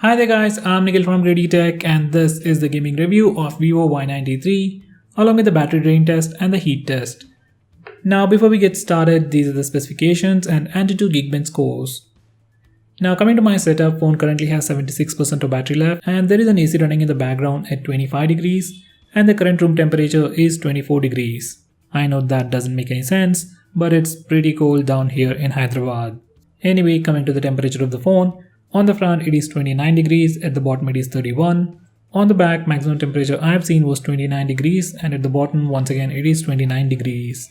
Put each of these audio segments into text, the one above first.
Hi there guys, I'm Nikhil from GreedyTech and this is the gaming review of Vivo Y93 along with the battery drain test and the heat test. Now before we get started, these are the specifications and Antutu Geekbench scores. Now coming to my setup, phone currently has 76% of battery left and there is an AC running in the background at 25 degrees and the current room temperature is 24 degrees. I know that doesn't make any sense, but it's pretty cold down here in Hyderabad. Anyway, coming to the temperature of the phone, on the front it is 29 degrees, at the bottom it is 31. On the back, maximum temperature I have seen was 29 degrees and at the bottom once again it is 29 degrees.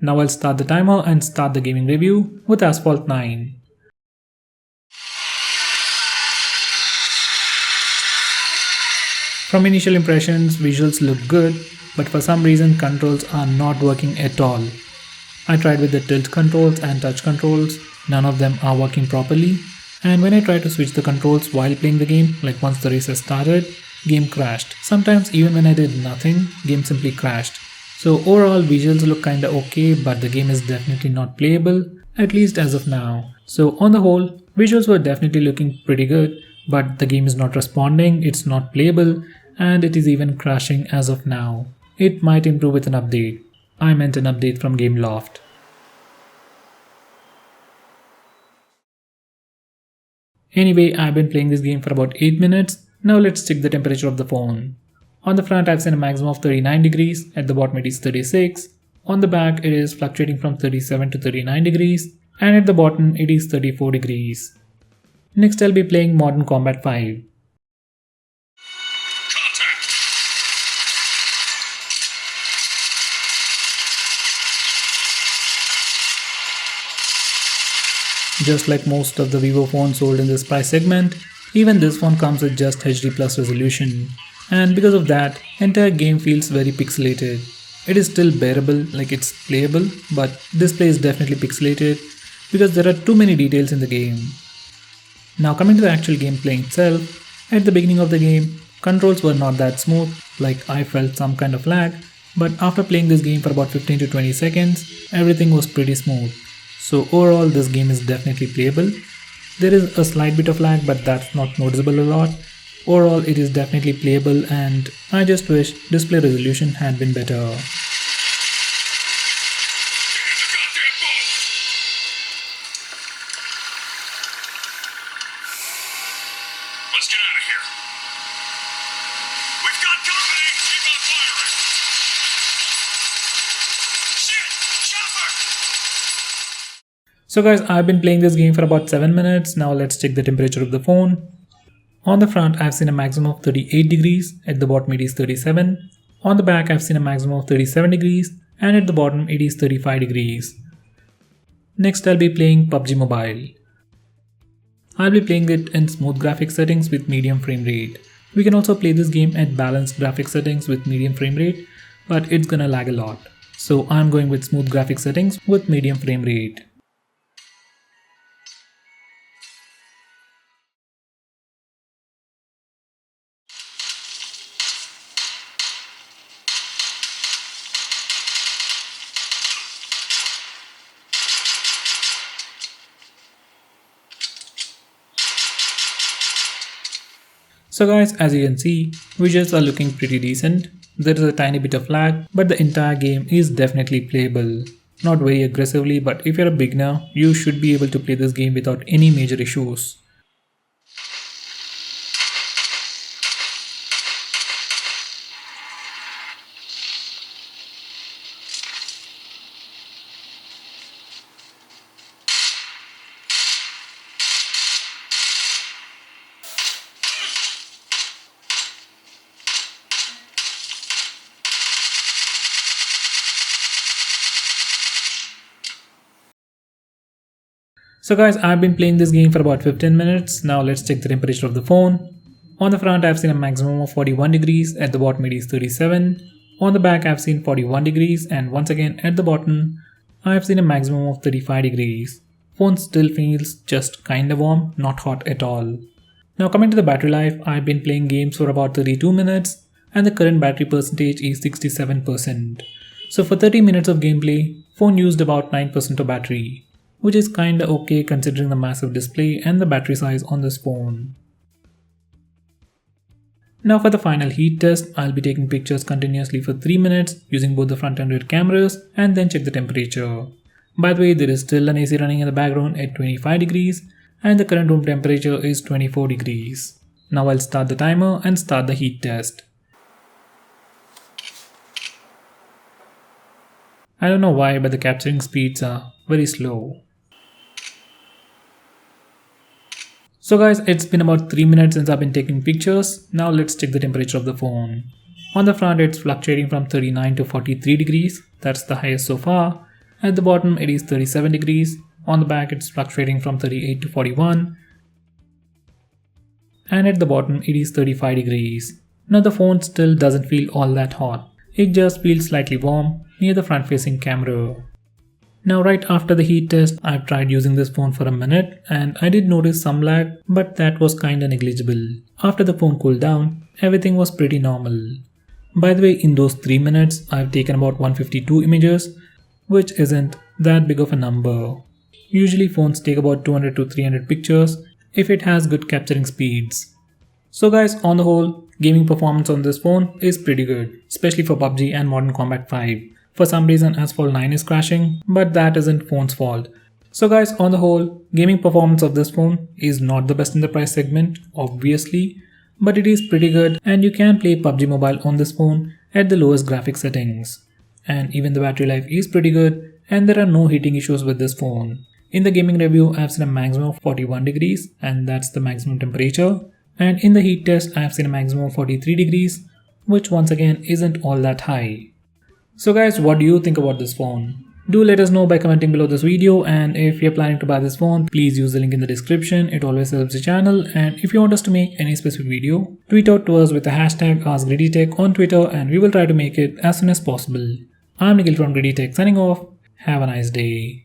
Now I'll start the timer and start the gaming review with Asphalt 9. From initial impressions, visuals look good, but for some reason controls are not working at all. I tried with the tilt controls and touch controls, none of them are working properly. And when I try to switch the controls while playing the game, like once the race has started, game crashed. Sometimes even when I did nothing, game simply crashed. So overall visuals look kinda okay, but the game is definitely not playable, at least as of now. So on the whole, visuals were definitely looking pretty good, but the game is not responding, it's not playable, and it is even crashing as of now. It might improve with an update. I meant an update from Gameloft. Anyway, I've been playing this game for about 8 minutes, now let's check the temperature of the phone. On the front I've seen a maximum of 39 degrees, at the bottom it is 36, on the back it is fluctuating from 37 to 39 degrees, and at the bottom it is 34 degrees. Next I'll be playing Modern Combat 5. Just like most of the Vivo phones sold in this price segment, even this phone comes with just HD Plus resolution. And because of that, entire game feels very pixelated. It is still bearable, like it's playable, but display is definitely pixelated because there are too many details in the game. Now coming to the actual gameplay itself, at the beginning of the game, controls were not that smooth, like I felt some kind of lag, but after playing this game for about 15 to 20 seconds, everything was pretty smooth. So overall this game is definitely playable. There is a slight bit of lag, but that's not noticeable a lot. Overall it is definitely playable and I just wish display resolution had been better. Let's get out of here. We've got company. Keep on firing. Shit! Chopper! So guys, I've been playing this game for about 7 minutes. Now let's check the temperature of the phone. On the front I've seen a maximum of 38 degrees, at the bottom it is 37. On the back I've seen a maximum of 37 degrees and at the bottom it is 35 degrees. Next I'll be playing PUBG Mobile. I'll be playing it in smooth graphics settings with medium frame rate. We can also play this game at balanced graphics settings with medium frame rate, but it's gonna lag a lot. So I'm going with smooth graphics settings with medium frame rate. So guys, as you can see, visuals are looking pretty decent. There is a tiny bit of lag, but the entire game is definitely playable. Not very aggressively, but if you're a beginner, you should be able to play this game without any major issues. So guys, I've been playing this game for about 15 minutes. Now let's check the temperature of the phone. On the front I've seen a maximum of 41 degrees, at the bottom it is 37. On the back I've seen 41 degrees and once again at the bottom I've seen a maximum of 35 degrees. Phone still feels just kinda warm, not hot at all. Now coming to the battery life, I've been playing games for about 32 minutes and the current battery percentage is 67%. So for 30 minutes of gameplay, phone used about 9% of battery, which is kinda okay considering the massive display and the battery size on this phone. Now for the final heat test, I'll be taking pictures continuously for 3 minutes using both the front and rear cameras and then check the temperature. By the way, there is still an AC running in the background at 25 degrees and the current room temperature is 24 degrees. Now I'll start the timer and start the heat test. I don't know why, but the capturing speeds are very slow. So guys, it's been about 3 minutes since I've been taking pictures. Now let's check the temperature of the phone. On the front, it's fluctuating from 39 to 43 degrees. That's the highest so far. At the bottom, it is 37 degrees. On the back, it's fluctuating from 38 to 41. And at the bottom, it is 35 degrees. Now the phone still doesn't feel all that hot. It just feels slightly warm near the front-facing camera. Now right after the heat test, I've tried using this phone for a minute and I did notice some lag, but that was kinda negligible. After the phone cooled down, everything was pretty normal. By the way, in those 3 minutes, I've taken about 152 images, which isn't that big of a number. Usually phones take about 200 to 300 pictures if it has good capturing speeds. So guys, on the whole, gaming performance on this phone is pretty good, especially for PUBG and Modern Combat 5. For some reason Asphalt 9 is crashing, but that isn't phone's fault. So guys, on the whole, gaming performance of this phone is not the best in the price segment, obviously, but it is pretty good and you can play PUBG Mobile on this phone at the lowest graphics settings. And even the battery life is pretty good and there are no heating issues with this phone. In the gaming review, I have seen a maximum of 41 degrees and that's the maximum temperature. And in the heat test, I have seen a maximum of 43 degrees, which once again isn't all that high. So guys, what do you think about this phone? Do let us know by commenting below this video, and if you're planning to buy this phone, please use the link in the description. It always helps the channel, and if you want us to make any specific video, tweet out to us with the hashtag AskGreedyTech on Twitter and we will try to make it as soon as possible. I'm Nikhil from GreedyTech signing off. Have a nice day.